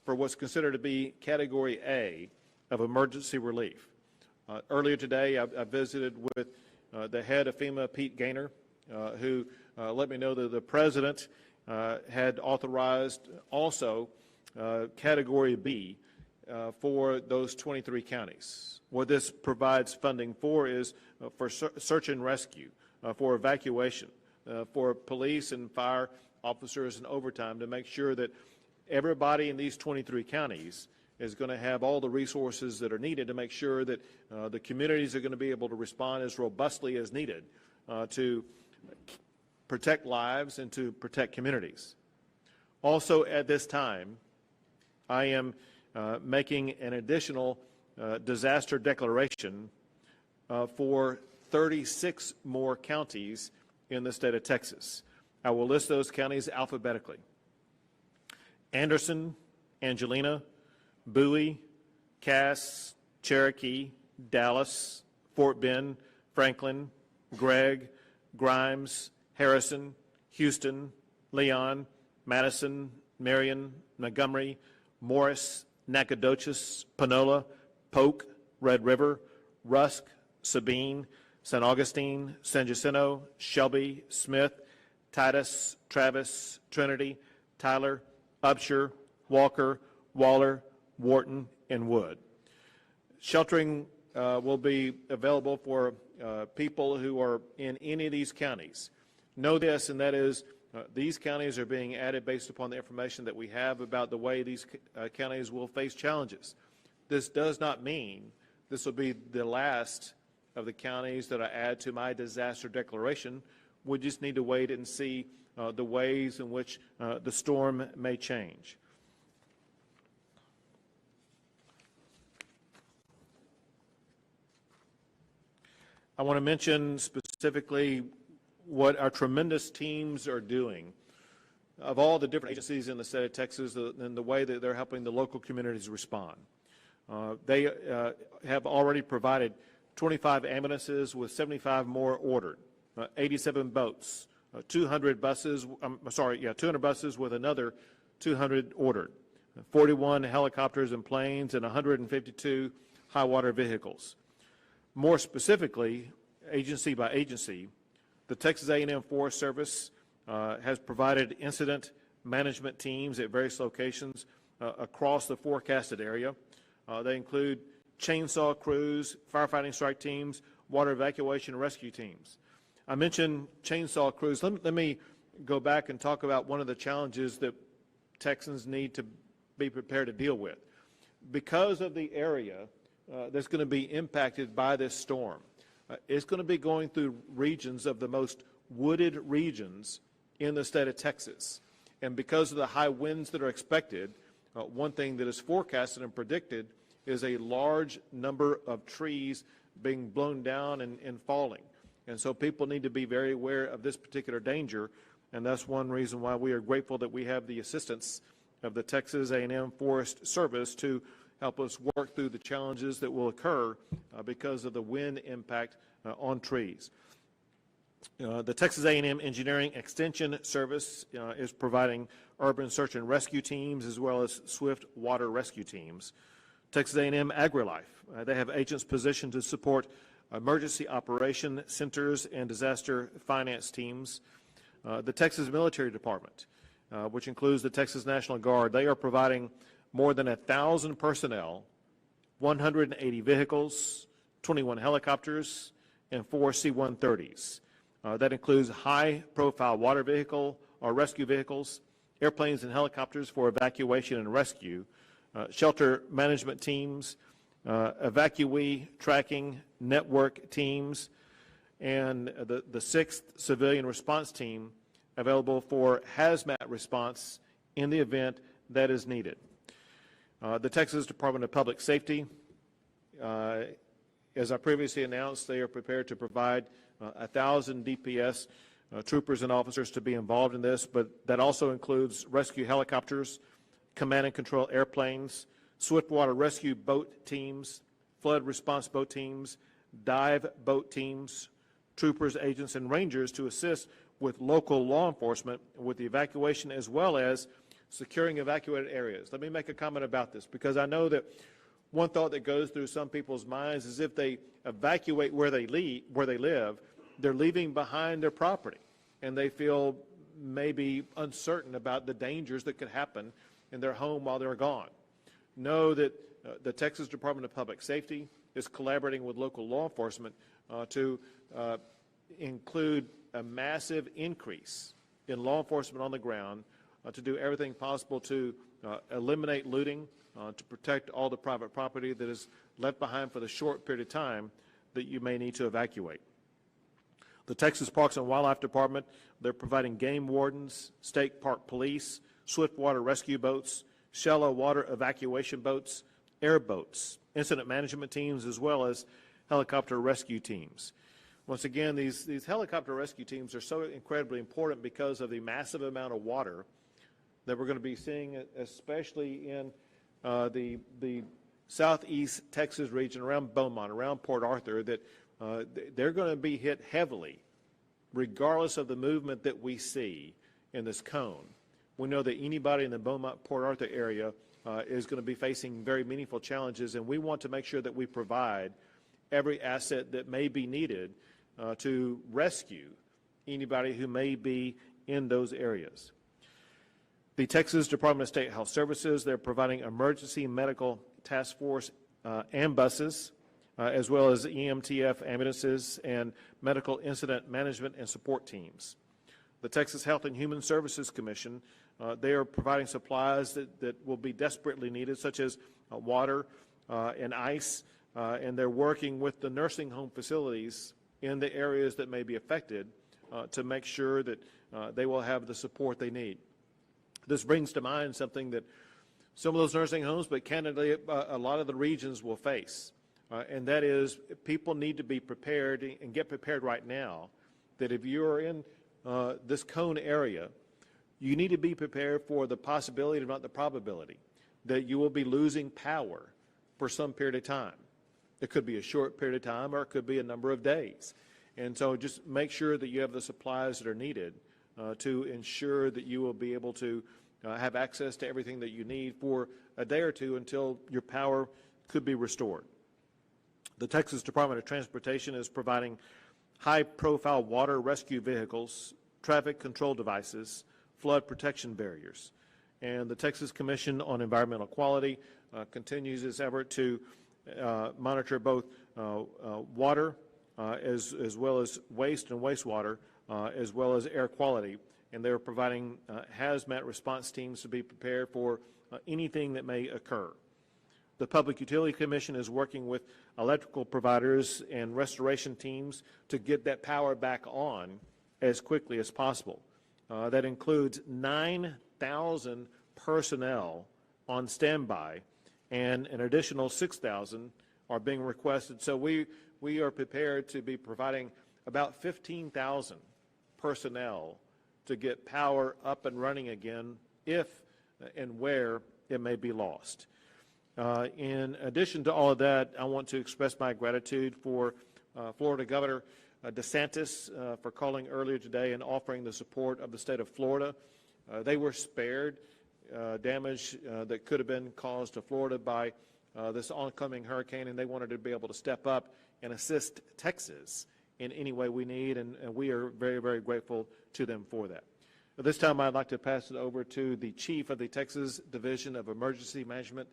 for what's considered to be Category A of emergency relief. Earlier today, I visited with the head of FEMA, Pete Gaynor, who let me know that the President had authorized also Category B for those 23 counties. What this provides funding for is for search and rescue, for evacuation, for police and fire officers and overtime to make sure that everybody in these 23 counties is going to have all the resources that are needed to make sure that the communities are going to be able to respond as robustly as needed to protect lives and to protect communities. Also at this time, I am making an additional disaster declaration for 36 more counties in the state of Texas. I will list those counties alphabetically: Anderson, Angelina, Bowie, Cass, Cherokee, Dallas, Fort Bend, Franklin, Gregg, Grimes, Harrison, Houston, Leon, Madison, Marion, Montgomery, Morris, Nacogdoches, Panola, Polk, Red River, Rusk, Sabine, San Augustine, San Jacinto, Shelby, Smith, Titus, Travis, Trinity, Tyler, Upshur, Walker, Waller, Wharton, and Wood. Sheltering will be available for people who are in any of these counties. Know this, and that is these counties are being added based upon the information that we have about the way these counties will face challenges. This does not mean this will be the last of the counties that I add to my disaster declaration. We just need to wait and see the ways in which the storm may change. I want to mention specifically what our tremendous teams are doing. Of all the different agencies in the state of Texas and the way that they're helping the local communities respond. They have already provided 25 ambulances with 75 more ordered, 87 boats, 200 buses, 200 buses with another 200 ordered, 41 helicopters and planes, and 152 high water vehicles. More specifically, agency by agency, the Texas A&M Forest Service has provided incident management teams at various locations across the forecasted area. They include chainsaw crews, firefighting strike teams, water evacuation and rescue teams. I mentioned chainsaw crews. Let me go back and talk about one of the challenges that Texans need to be prepared to deal with. Because of the area that's going to be impacted by this storm, it's going to be going through regions of the most wooded regions in the state of Texas. And because of the high winds that are expected, one thing that is forecasted and predicted is a large number of trees being blown down and falling. And so people need to be very aware of this particular danger, and that's one reason why we are grateful that we have the assistance of the Texas A&M Forest Service to help us work through the challenges that will occur because of the wind impact on trees. The Texas A&M Engineering Extension Service is providing urban search and rescue teams as well as swift water rescue teams. Texas A&M AgriLife, they have agents positioned to support emergency operation centers and disaster finance teams. The Texas Military Department, which includes the Texas National Guard, they are providing more than 1,000 personnel, 180 vehicles, 21 helicopters, and 4 C-130s. That includes high-profile water vehicle or rescue vehicles, airplanes and helicopters for evacuation and rescue, shelter management teams, evacuee tracking network teams, and the 6th Civilian Response Team available for hazmat response in the event that is needed. The Texas Department of Public Safety, as I previously announced, they are prepared to provide 1,000 DPS troopers and officers to be involved in this, but that also includes rescue helicopters, command and control airplanes, swiftwater rescue boat teams, flood response boat teams, dive boat teams, troopers, agents, and rangers to assist with local law enforcement with the evacuation as well as securing evacuated areas. Let me make a comment about this, because I know that one thought that goes through some people's minds is if they evacuate where they live, they're leaving behind their property, and they feel maybe uncertain about the dangers that could happen in their home while they're gone. Know that the Texas Department of Public Safety is collaborating with local law enforcement to include a massive increase in law enforcement on the ground to do everything possible to eliminate looting, to protect all the private property that is left behind for the short period of time that you may need to evacuate. The Texas Parks and Wildlife Department, they're providing game wardens, state park police, swiftwater rescue boats, shallow water evacuation boats, airboats, incident management teams, as well as helicopter rescue teams. Once again, these helicopter rescue teams are so incredibly important because of the massive amount of water that we're going to be seeing, especially in the southeast Texas region, around Beaumont, around Port Arthur, that they're going to be hit heavily regardless of the movement that we see in this cone. We know that anybody in the Beaumont, Port Arthur area is going to be facing very meaningful challenges, and we want to make sure that we provide every asset that may be needed to rescue anybody who may be in those areas. The Texas Department of State Health Services, they're providing emergency medical task force and buses, as well as EMTF ambulances and medical incident management and support teams. The Texas Health and Human Services Commission, they are providing supplies that will be desperately needed, such as water and ice, and they're working with the nursing home facilities in the areas that may be affected to make sure that they will have the support they need. This brings to mind something that some of those nursing homes, but candidly a lot of the regions will face, and that is people need to be prepared and get prepared right now that if you're in this cone area, you need to be prepared for the possibility, if not the probability, that you will be losing power for some period of time. It could be a short period of time, or it could be a number of days. And so just make sure that you have the supplies that are needed to ensure that you will be able to have access to everything that you need for a day or two until your power could be restored. The Texas Department of Transportation is providing high-profile water rescue vehicles, traffic control devices, flood protection barriers. And the Texas Commission on Environmental Quality continues its effort to monitor both water as well as waste and wastewater, as well as air quality. And they're providing hazmat response teams to be prepared for anything that may occur. The Public Utility Commission is working with electrical providers and restoration teams to get that power back on as quickly as possible. That includes 9,000 personnel on standby, and an additional 6,000 are being requested. So we are prepared to be providing about 15,000 personnel to get power up and running again if and where it may be lost. In addition to all of that, I want to express my gratitude for Florida Governor DeSantis for calling earlier today and offering the support of the state of Florida. They were spared damage that could have been caused to Florida by this oncoming hurricane, and they wanted to be able to step up and assist Texas in any way we need, and we are very, very grateful to them for that. At this time, I'd like to pass it over to the Chief of the Texas Division of Emergency Management,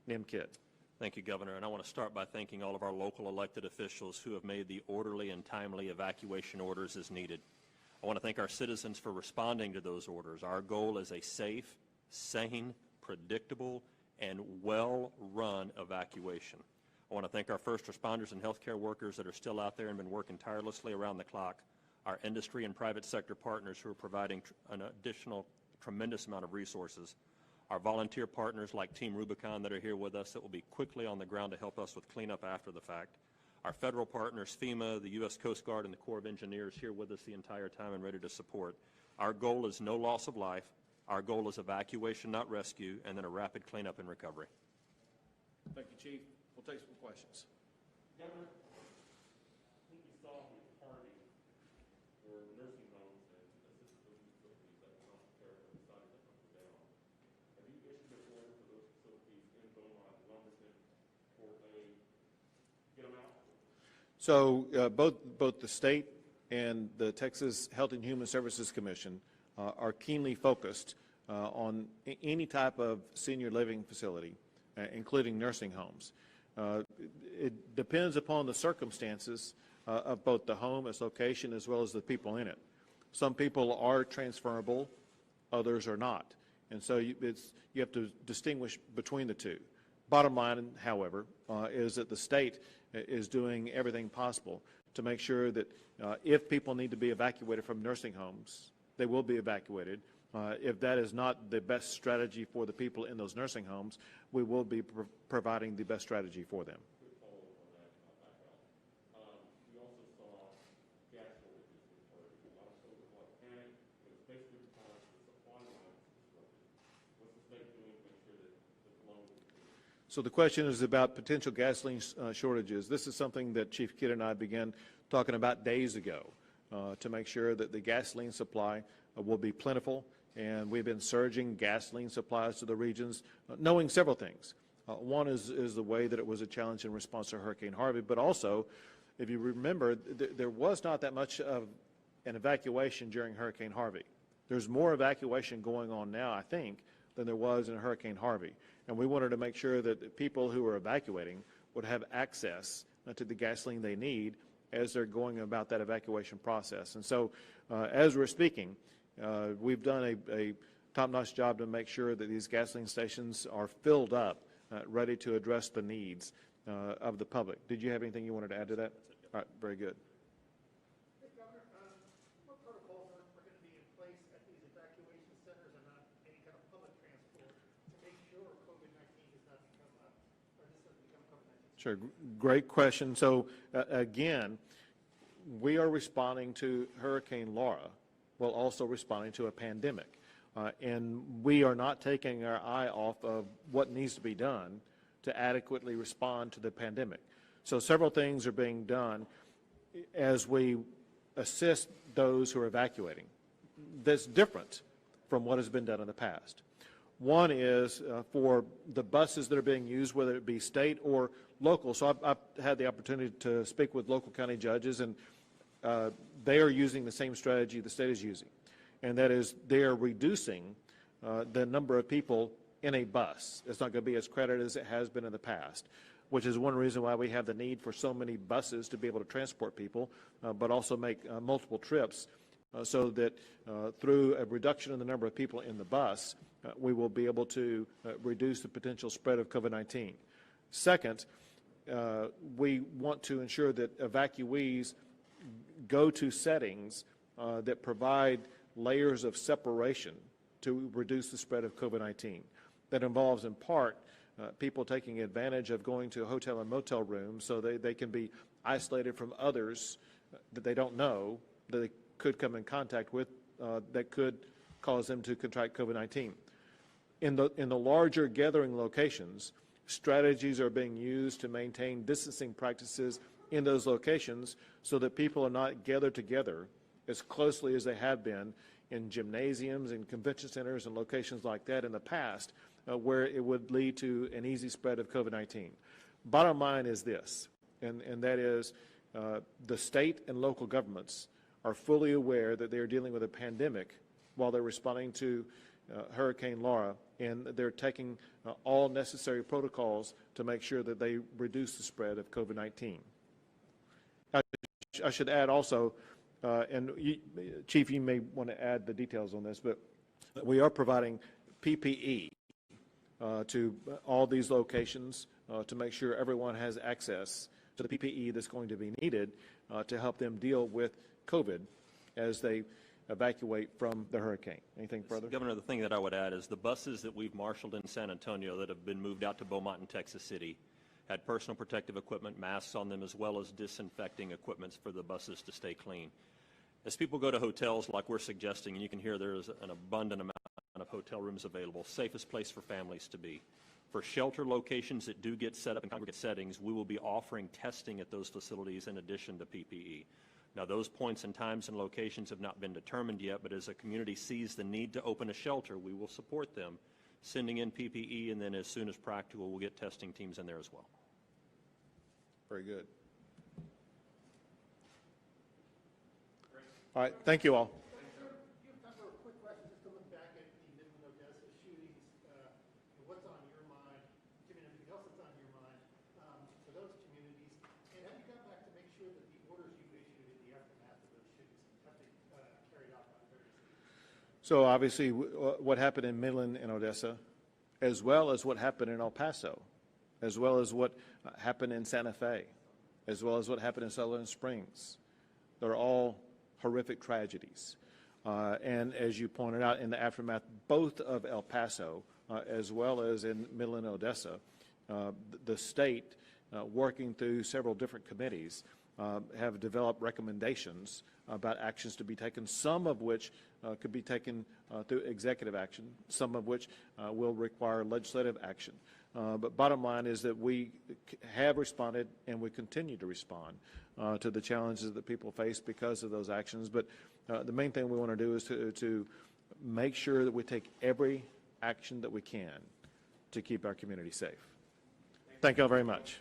Nim Kidd. Thank you, Governor, and I want to start by thanking all of our local elected officials who have made the orderly and timely evacuation orders as needed. I want to thank our citizens for responding to those orders. Our goal is a safe, sane, predictable, and well-run evacuation. I want to thank our first responders and healthcare workers that are still out there and been working tirelessly around the clock, our industry and private sector partners who are providing an additional tremendous amount of resources, our volunteer partners like Team Rubicon that are here with us that will be quickly on the ground to help us with cleanup after the fact, our federal partners, FEMA, the U.S. Coast Guard, and the Corps of Engineers here with us the entire time and ready to support. Our goal is no loss of life. Our goal is evacuation, not rescue, and then a rapid cleanup and recovery. Thank you, Chief. We'll take some questions. Governor, I think you saw the party for nursing homes and assisted living facilities that Trump decided to come down. So both the state and the Texas Health and Human Services Commission are keenly focused on any type of senior living facility, including nursing homes. It depends upon the circumstances of both the home, its location, as well as the people in it. Some people are transferable, others are not. And so you have to distinguish between the two. Bottom line, however, is that the state is doing everything possible to make sure that if people need to be evacuated from nursing homes, they will be evacuated. If that is not the best strategy for the people in those nursing homes, we will be providing the best strategy for them. Quick follow-up on that, we also saw gas shortages occur. A lot of folks were panicked, but it's basically because the supply line was disrupted. What's the state doing to make sure that the flow continues? So the question is about potential gasoline shortages. This is something that Chief Kidd and I began talking about days ago to make sure that the gasoline supply will be plentiful. And we've been surging gasoline supplies to the regions, knowing several things. One is the way that it was a challenge in response to Hurricane Harvey, but also, if you remember, there was not that much of an evacuation during Hurricane Harvey. There's more evacuation going on now, I think, than there was in Hurricane Harvey. And we wanted to make sure that the people who are evacuating would have access to the gasoline they need as they're going about that evacuation process. And so, as we're speaking, we've done a top-notch job to make sure that these gasoline stations are filled up, ready to address the needs of the public. Did you have anything you wanted to add to that? All right, very good. Hey, Governor, what protocols are going to be in place at these evacuation centers and not any kind of public transport to make sure COVID-19 does not become, or this doesn't become COVID-19? Sure, great question. So again, we are responding to Hurricane Laura while also responding to a pandemic. And we are not taking our eye off of what needs to be done to adequately respond to the pandemic. So several things are being done as we assist those who are evacuating that's different from what has been done in the past. One is for the buses that are being used, whether it be state or local. So I've had the opportunity to speak with local county judges, and they are using the same strategy the state is using, and that is they are reducing the number of people in a bus. It's not going to be as crowded as it has been in the past, which is one reason why we have the need for so many buses to be able to transport people, but also make multiple trips so that through a reduction in the number of people in the bus, we will be able to reduce the potential spread of COVID-19. Second, we want to ensure that evacuees go to settings that provide layers of separation to reduce the spread of COVID-19. That involves, in part, people taking advantage of going to hotel and motel rooms so they can be isolated from others that they don't know, that they could come in contact with, that could cause them to contract COVID-19. In the larger gathering locations, strategies are being used to maintain distancing practices in those locations so that people are not gathered together as closely as they have been in gymnasiums and convention centers and locations like that in the past, where it would lead to an easy spread of COVID-19. Bottom line is this, and that is the state and local governments are fully aware that they are dealing with a pandemic while they're responding to Hurricane Laura, and they're taking all necessary protocols to make sure that they reduce the spread of COVID-19. I should add also, Chief, you may want to add the details on this, but we are providing PPE to all these locations to make sure everyone has access to the PPE that's going to be needed to help them deal with COVID as they evacuate from the hurricane. Anything further? Governor, the thing that I would add is the buses that we've marshaled in San Antonio that have been moved out to Beaumont and Texas City had personal protective equipment, masks on them, as well as disinfecting equipments for the buses to stay clean. As people go to hotels like we're suggesting, and you can hear there is an abundant amount of hotel rooms available, safest place for families to be. For shelter locations that do get set up in congregate settings, we will be offering testing at those facilities in addition to PPE. Now, those points and times and locations have not been determined yet, but as a community sees the need to open a shelter, we will support them, sending in PPE, and then as soon as practical, we'll get testing teams in there as well. Very good. All right, thank you all. Do you have time for a quick question, just to look back at the Midland, Odessa shootings? What's on your mind? Jim, anything else that's on your mind for those communities? And have you gone back to make sure that the orders you issued in the aftermath of those shootings have been carried out by the various cities? So obviously, what happened in Midland and Odessa, as well as what happened in El Paso, as well as what happened in Santa Fe, as well as what happened in Sutherland Springs, they're all horrific tragedies. And as you pointed out, in the aftermath, both of El Paso, as well as in Midland and Odessa, the state, working through several different committees, have developed recommendations about actions to be taken, some of which could be taken through executive action, some of which will require legislative action. But bottom line is that we have responded and we continue to respond to the challenges that people face because of those actions. But the main thing we want to do is to make sure that we take every action that we can to keep our community safe. Thank you all very much.